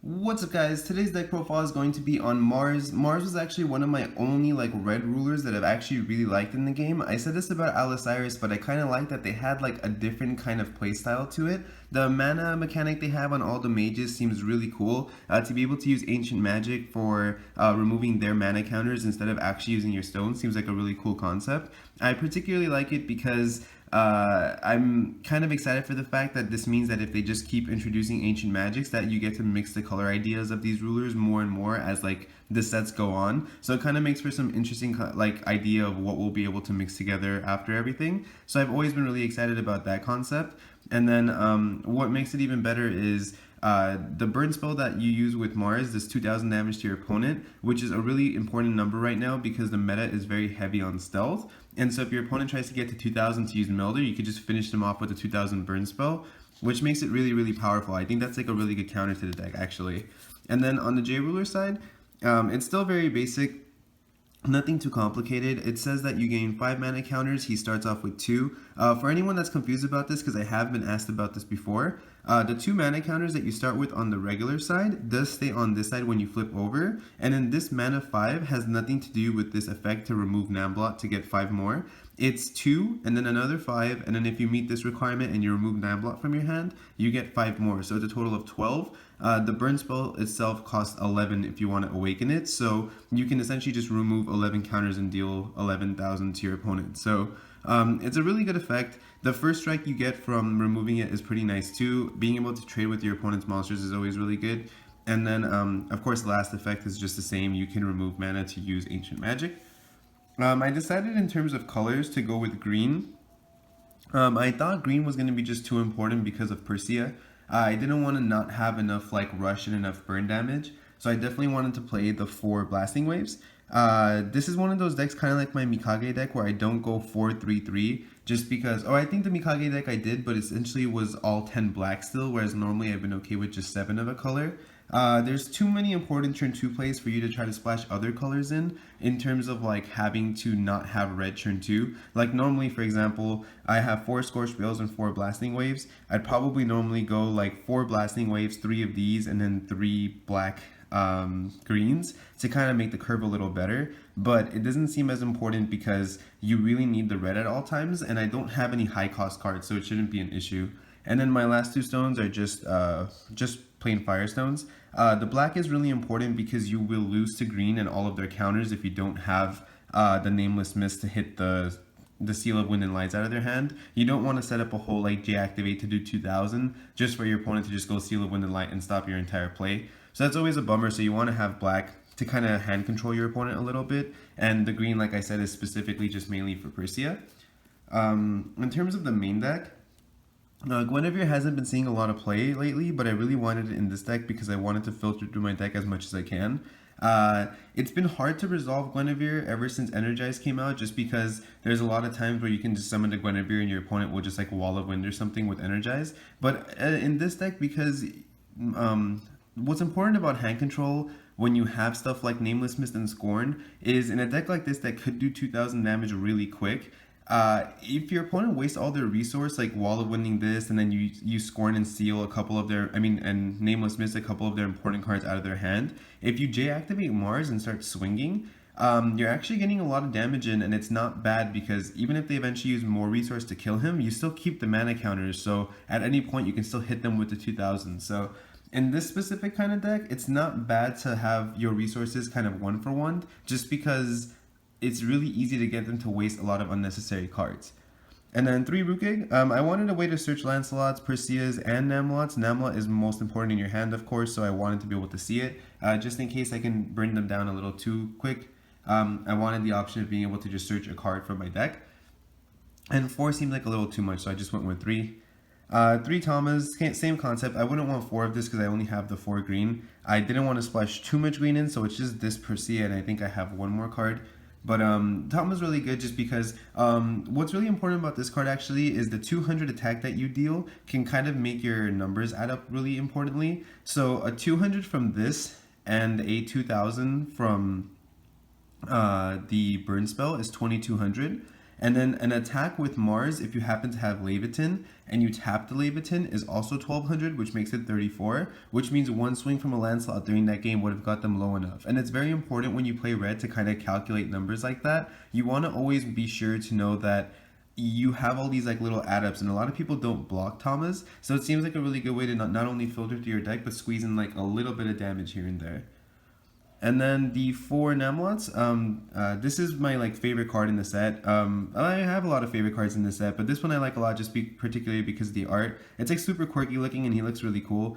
What's up guys, today's deck profile is going to be on Mars. Mars was actually one of my only red rulers that I've actually really liked in the game. I said this about Allosaurus, but I kind of like that they had a different kind of playstyle to it. The mana mechanic they have on all the mages seems really cool. To be able to use ancient magic for removing their mana counters instead of actually using your stones seems like a really cool concept. I particularly like it because I'm kind of excited for the fact that this means that if they just keep introducing ancient magics, that you get to mix the color ideas of these rulers more and more as the sets go on. So it kind of makes for some interesting idea of what we'll be able to mix together after everything. So I've always been really excited about that concept. And then what makes it even better is the burn spell that you use with Mars, this 2000 damage to your opponent, which is a really important number right now because the meta is very heavy on stealth. And so if your opponent tries to get to 2000 to use Melder, you could just finish them off with a 2000 burn spell, which makes it really, really powerful. I think that's a really good counter to the deck, actually. And then on the J Ruler side, it's still very basic. Nothing too complicated. It says that you gain 5 mana counters. He starts off with 2. For anyone that's confused about this, because I have been asked about this before, the 2 mana counters that you start with on the regular side does stay on this side when you flip over, and then this mana 5 has nothing to do with this effect to remove Namblot to get 5 more. It's 2 and then another 5, and then if you meet this requirement and you remove Namblot from your hand, you get 5 more. So it's a total of 12. The burn spell itself costs 11 if you want to awaken it, so you can essentially just remove 11 counters and deal 11,000 to your opponent. So it's a really good effect. The first strike you get from removing it is pretty nice too. Being able to trade with your opponent's monsters is always really good. And then of course the last effect is just the same. You can remove mana to use ancient magic. I decided in terms of colors to go with green. I thought green was going to be just too important because of Pricia. I didn't want to not have enough rush and enough burn damage, so I definitely wanted to play the 4 blasting waves. This is one of those decks kind of like my Mikage deck where I don't go 4-3-3 just because, I think the Mikage deck I did, but essentially was all 10 black still, whereas normally I've been okay with just 7 of a color. There's too many important turn 2 plays for you to try to splash other colors in terms of having to not have red turn 2. Normally, for example, I have 4 Scorched Bales and 4 Blasting Waves. I'd probably normally go 4 Blasting Waves, 3 of these, and then 3 black greens to kind of make the curve a little better, but it doesn't seem as important because you really need the red at all times, and I don't have any high cost cards, so it shouldn't be an issue. And then my last 2 stones are just plain Firestones. The black is really important because you will lose to green and all of their counters if you don't have the Nameless Mist to hit the Seal of Wind and Lights out of their hand. You don't want to set up a whole J-activate to do 2000 just for your opponent to just go Seal of Wind and Light and stop your entire play. So that's always a bummer, so you want to have black to kind of hand control your opponent a little bit, and the green, like I said, is specifically just mainly for Pricia. In terms of the main deck, Guinevere hasn't been seeing a lot of play lately, but I really wanted it in this deck because I wanted to filter through my deck as much as I can. It's been hard to resolve Guinevere ever since Energize came out, just because there's a lot of times where you can just summon the Guinevere and your opponent will just Wall of Wind or something with Energize. But in this deck, because what's important about hand control when you have stuff like Nameless Mist and Scorn is in a deck like this that could do 2000 damage really quick, if your opponent wastes all their resource, Wall of Winding this, and then you Scorn and Seal a couple of their, and Nameless Mist a couple of their important cards out of their hand, if you J-activate Mars and start swinging, you're actually getting a lot of damage in, and it's not bad because even if they eventually use more resource to kill him, you still keep the mana counters, so at any point you can still hit them with the 2000. So in this specific kind of deck, it's not bad to have your resources kind of 1 for 1, just because it's really easy to get them to waste a lot of unnecessary cards. And then 3 Rukh Egg. I wanted a way to search Lancelots, Pricias, and Namlots. Namlot is most important in your hand, of course, so I wanted to be able to see it. Just in case I can burn them down a little too quick, I wanted the option of being able to just search a card from my deck. And 4 seemed like a little too much, so I just went with 3. 3 Tamas, same concept. I wouldn't want 4 of this because I only have the 4 green. I didn't want to splash too much green in, so it's just this Pricia, and I think I have 1 more card. But Tama's really good just because what's really important about this card actually is the 200 attack that you deal can kind of make your numbers add up really importantly. So a 200 from this and a 2000 from the burn spell is 2200. And then an attack with Mars, if you happen to have Laevateinn, and you tap the Laevateinn, is also 1200, which makes it 34, which means one swing from a Lancelot during that game would have got them low enough. And it's very important when you play red to kind of calculate numbers like that. You want to always be sure to know that you have all these like little add-ups, and a lot of people don't block Tamas, so it seems like a really good way to not only filter through your deck, but squeeze in like a little bit of damage here and there. And then the 4 Namlots, this is my like favorite card in the set. I have a lot of favorite cards in the set, but this one I like a lot just particularly because of the art. It's like super quirky looking and he looks really cool.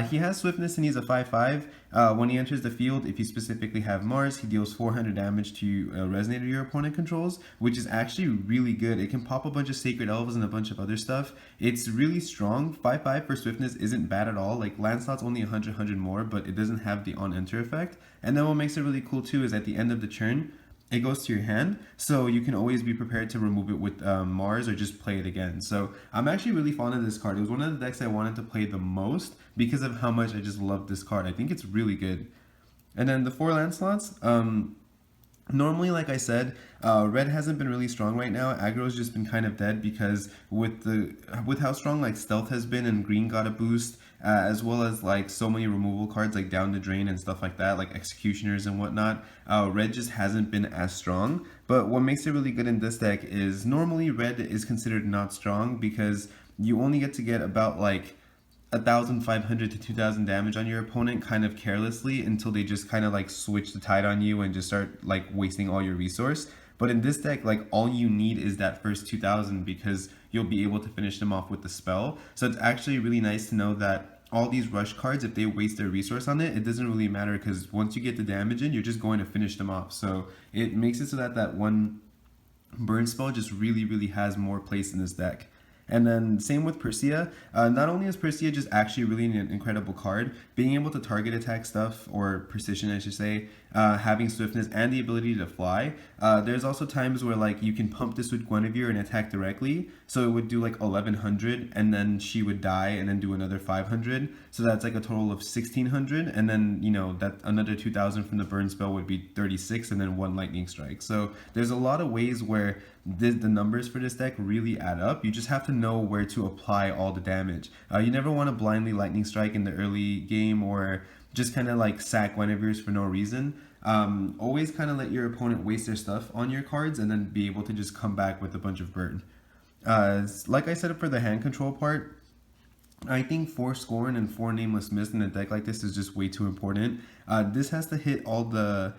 He has swiftness and he's a 5/5. When he enters the field, if you specifically have Mars, he deals 400 damage to a Resonator your opponent controls, which is actually really good. It can pop a bunch of Sacred Elves and a bunch of other stuff. It's really strong. 5/5 for swiftness isn't bad at all. Like Lancelot's only 100 more, but it doesn't have the on-enter effect. And then what makes it really cool too is at the end of the turn, it goes to your hand, so you can always be prepared to remove it with Mars or just play it again. So I'm actually really fond of this card. It was one of the decks I wanted to play the most because of how much I just love this card. I think it's really good. And then the 4 Lancelots, normally, like I said, red hasn't been really strong right now. Aggro's just been kind of dead because with how strong like stealth has been and green got a boost, as well as like so many removal cards like down the drain and stuff like that, like executioners and whatnot, red just hasn't been as strong. But what makes it really good in this deck is normally red is considered not strong because you only get to get about like 1,500 to 2,000 damage on your opponent kind of carelessly until they just kind of like switch the tide on you and just start like wasting all your resource. But in this deck, like all you need is that first 2,000 because you'll be able to finish them off with the spell. So it's actually really nice to know that all these rush cards, if they waste their resource on it, it doesn't really matter because once you get the damage in, you're just going to finish them off. So it makes it so that that one burn spell just really has more place in this deck. And then same with Pricia. Not only is Pricia just actually really an incredible card, being able to target attack stuff, or precision I should say, having swiftness and the ability to fly. There's also times where like you can pump this with Guinevere and attack directly, so it would do like 1,100 and then she would die and then do another 500, so that's like a total of 1,600, and then you know that another 2,000 from the burn spell would be 36 and then 1 lightning strike. So there's a lot of ways where the numbers for this deck really add up. You just have to know where to apply all the damage. You never want to blindly lightning strike in the early game or just kind of like sack Guinevere's for no reason. Always kind of let your opponent waste their stuff on your cards and then be able to just come back with a bunch of burn. Like I said for the hand control part, I think 4 Scorn and 4 Nameless Mist in a deck like this is just way too important. This has to hit all the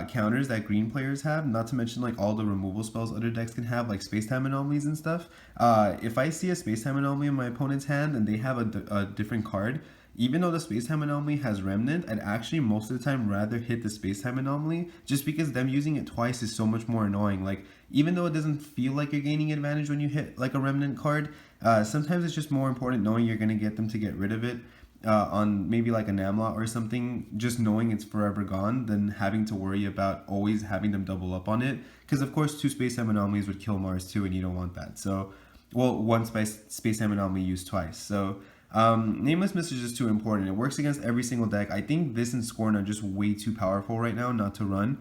counters that green players have, not to mention like all the removal spells other decks can have, like space-time anomalies and stuff. If I see a space-time anomaly in my opponent's hand and they have a different card, even though the space-time anomaly has Remnant, I'd actually most of the time rather hit the space-time anomaly just because them using it twice is so much more annoying. Like, even though it doesn't feel like you're gaining advantage when you hit like a Remnant card, sometimes it's just more important knowing you're going to get them to get rid of it on maybe like a Namblot or something, just knowing it's forever gone, than having to worry about always having them double up on it. Because of course 2 space-time anomalies would kill Mars too, and you don't want that. So, well, 1 space-time anomaly used twice. So Nameless Mist is just too important. It works against every single deck. I think this and Scorn are just way too powerful right now not to run.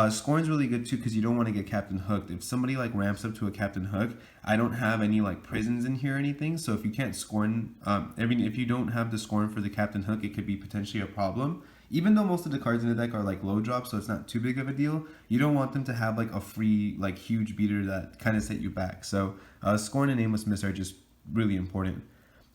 Scorn's really good too because you don't want to get Captain Hooked. If somebody like ramps up to a Captain Hook, I don't have any like prisons in here or anything, so if you can't Scorn, if you don't have the Scorn for the Captain Hook, it could be potentially a problem. Even though most of the cards in the deck are like low drop, so it's not too big of a deal, you don't want them to have like a free like huge beater that kind of set you back. So Scorn and Nameless Mist are just really important.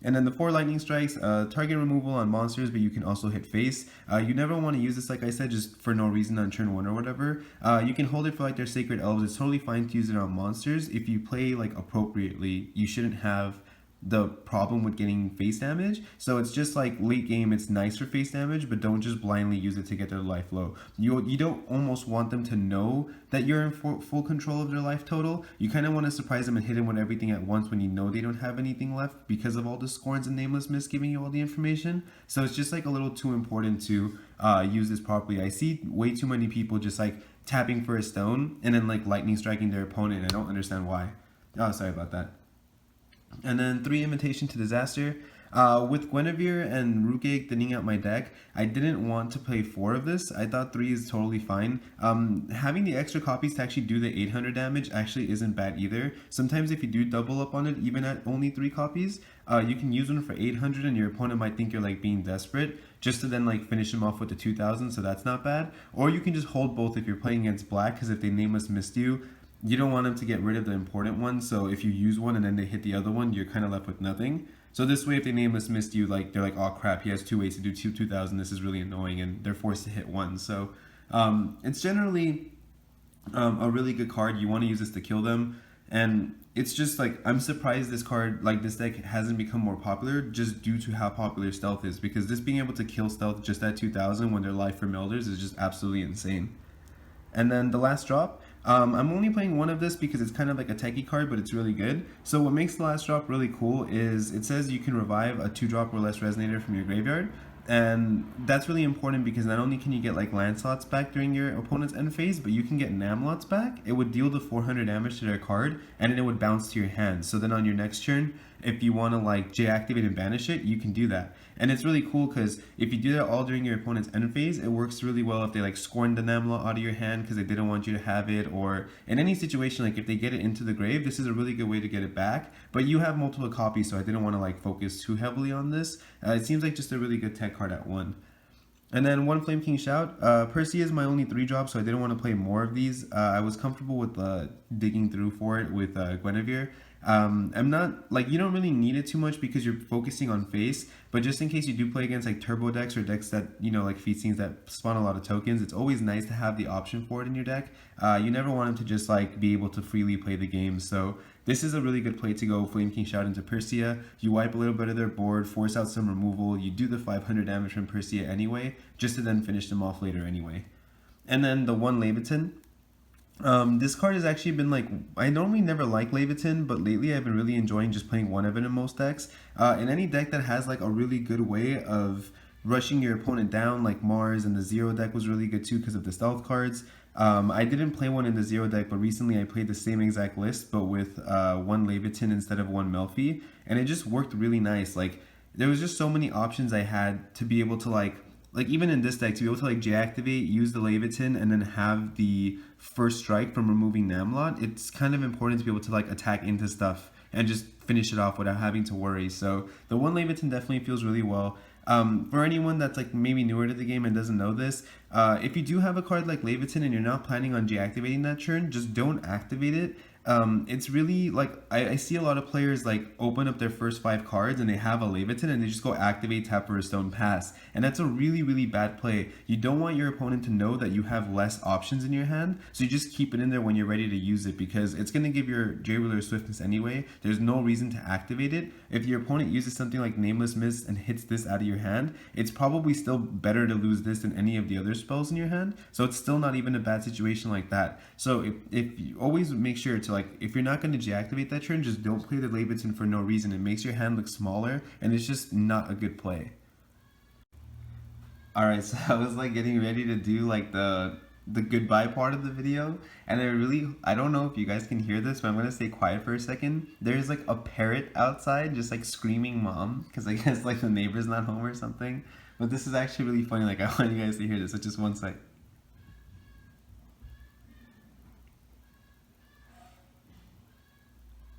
And then the 4 lightning strikes, target removal on monsters, but you can also hit face. You never want to use this, like I said, just for no reason on turn 1 or whatever. You can hold it for like their Sacred Elves. It's totally fine to use it on monsters. If you play like appropriately, you shouldn't have the problem with getting face damage. So it's just like late game, it's nice for face damage, but don't just blindly use it to get their life low. You don't almost want them to know that you're in full control of their life total. You kind of want to surprise them and hit them with everything at once when you know they don't have anything left because of all the Scorns and Nameless Mist giving you all the information. So it's just like a little too important to use this properly. I see way too many people just like tapping for a stone and then like lightning striking their opponent. I don't understand why. Oh, sorry about that. And then 3 Invitation to Disaster. With Guinevere and Rukh Egg thinning out my deck, I didn't want to play 4 of this. I thought 3 is totally fine. Having the extra copies to actually do the 800 damage actually isn't bad either. Sometimes if you do double up on it, even at only 3 copies, you can use one for 800 and your opponent might think you're like being desperate, just to then like finish them off with the 2000, so that's not bad. Or you can just hold both if you're playing against black, because if they Nameless Mist you, you don't want them to get rid of the important one, so if you use one and then they hit the other one, you're kind of left with nothing. So this way, if they Nameless Mist you, like they're like, oh crap, he has 2 ways to do 2000, this is really annoying, and they're forced to hit one. So it's generally a really good card. You want to use this to kill them, and it's just like, I'm surprised this card, like this deck, hasn't become more popular just due to how popular Stealth is, because this being able to kill Stealth just at 2000 when they're live from Elders is just absolutely insane. And then the last drop, I'm only playing one of this because it's kind of like a techie card, but it's really good. So what makes the last drop really cool is it says you can revive a 2-drop or less Resonator from your graveyard. And that's really important because not only can you get like Lancelots back during your opponent's end phase, but you can get Namlots back. It would deal the 400 damage to their card, and then it would bounce to your hand. So then on your next turn, if you want to like J-activate and banish it, you can do that. And it's really cool because if you do that all during your opponent's end phase, it works really well if they like scorn the Namblot out of your hand because they didn't want you to have it, or in any situation, like if they get it into the grave, this is a really good way to get it back. But you have multiple copies, so I didn't want to like focus too heavily on this. It seems like just a really good tech card at 1. And then one Flame King Shout. Pricia is my only 3-drop, so I didn't want to play more of these. I was comfortable with digging through for it with Guinevere. I'm not, like, you don't really need it too much because you're focusing on face, but just in case you do play against like turbo decks or decks that, you know, like feat scenes that spawn a lot of tokens, it's always nice to have the option for it in your deck. You never want them to just like be able to freely play the game, so this is a really good play to go Flame King Shout into Pricia. You wipe a little bit of their board, force out some removal, you do the 500 damage from Pricia anyway, just to then finish them off later anyway. And then the one Laevateinn. This card has actually been like, I normally never like Laevateinn, but lately I've been really enjoying just playing one of it in most decks. In any deck that has like a really good way of rushing your opponent down, like Mars, and the Zero deck was really good too because of the stealth cards. I didn't play one in the Zero deck, but recently I played the same exact list, but with one Laevateinn instead of one Melfi, and it just worked really nice. Like, there was just so many options I had to be able to like even in this deck, to be able to like J-activate, use the Laevateinn, and then have the first strike from removing Namblot. It's kind of important to be able to like attack into stuff and just finish it off without having to worry. So the one Laevateinn definitely feels really well. For anyone that's like maybe newer to the game and doesn't know this, if you do have a card like Laevateinn and you're not planning on J-activating that turn, just don't activate it. It's really like, I see a lot of players like open up their first 5 cards and they have a Laevateinn and they just go activate, tap for a stone, pass, and that's a really, really bad play. You don't want your opponent to know that you have less options in your hand, so you just keep it in there when you're ready to use it, because it's going to give your J-Ruler swiftness anyway. There's no reason to activate it. If your opponent uses something like Nameless Mist and hits this out of your hand, it's probably still better to lose this than any of the other spells in your hand, so it's still not even a bad situation like that. So if you always make sure to like, if you're not going to deactivate that turn, just don't play the Laevateinn for no reason. It makes your hand look smaller, and it's just not a good play. Alright, so I was like getting ready to do like the goodbye part of the video, and I don't know if you guys can hear this, but I'm gonna stay quiet for a second. There's like a parrot outside just like screaming mom, because I guess like the neighbor's not home or something. But this is actually really funny. Like, I want you guys to hear this. So just one sec.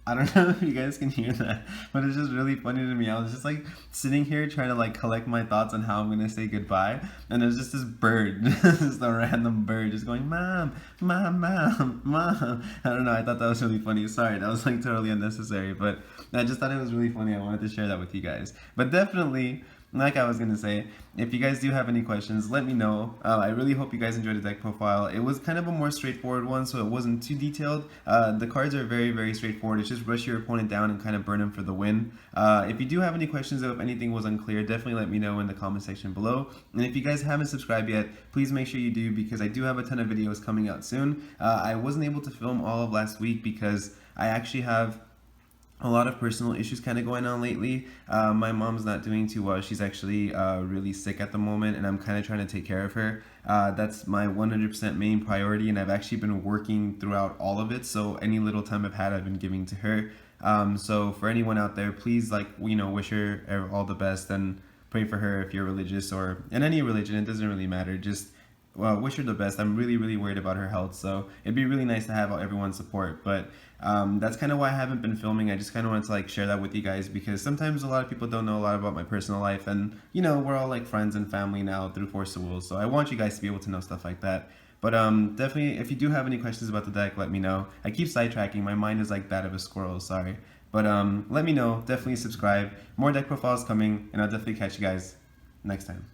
I don't know if you guys can hear that, but it's just really funny to me. I was just like sitting here trying to like collect my thoughts on how I'm gonna say goodbye, and there's just this bird, just a random bird just going, mom, mom, mom, mom. I don't know, I thought that was really funny. Sorry, that was like totally unnecessary, but I just thought it was really funny. I wanted to share that with you guys. But definitely, like I was going to say, if you guys do have any questions, let me know. I really hope you guys enjoyed the deck profile. It was kind of a more straightforward one, so it wasn't too detailed. The cards are very, very straightforward. It's just rush your opponent down and kind of burn him for the win. If you do have any questions, though, if anything was unclear, definitely let me know in the comment section below. And if you guys haven't subscribed yet, please make sure you do, because I do have a ton of videos coming out soon. I wasn't able to film all of last week because I actually have a lot of personal issues kind of going on lately. My mom's not doing too well. She's actually really sick at the moment, and I'm kind of trying to take care of her. That's my 100% main priority, and I've actually been working throughout all of it, so any little time I've had, I've been giving to her. So for anyone out there, please wish her all the best and pray for her if you're religious or in any religion. It doesn't really matter. Just wish her the best. I'm really, really worried about her health, so it'd be really nice to have everyone's support. But that's kind of why I haven't been filming. I just kind of wanted to share that with you guys, because sometimes a lot of people don't know a lot about my personal life, and we're all friends and family now through Force of Will, so I want you guys to be able to know stuff like that. But definitely, if you do have any questions about the deck, let me know. I keep sidetracking. My mind is like that of a squirrel, sorry. But let me know. Definitely subscribe. More deck profiles coming, and I'll definitely catch you guys next time.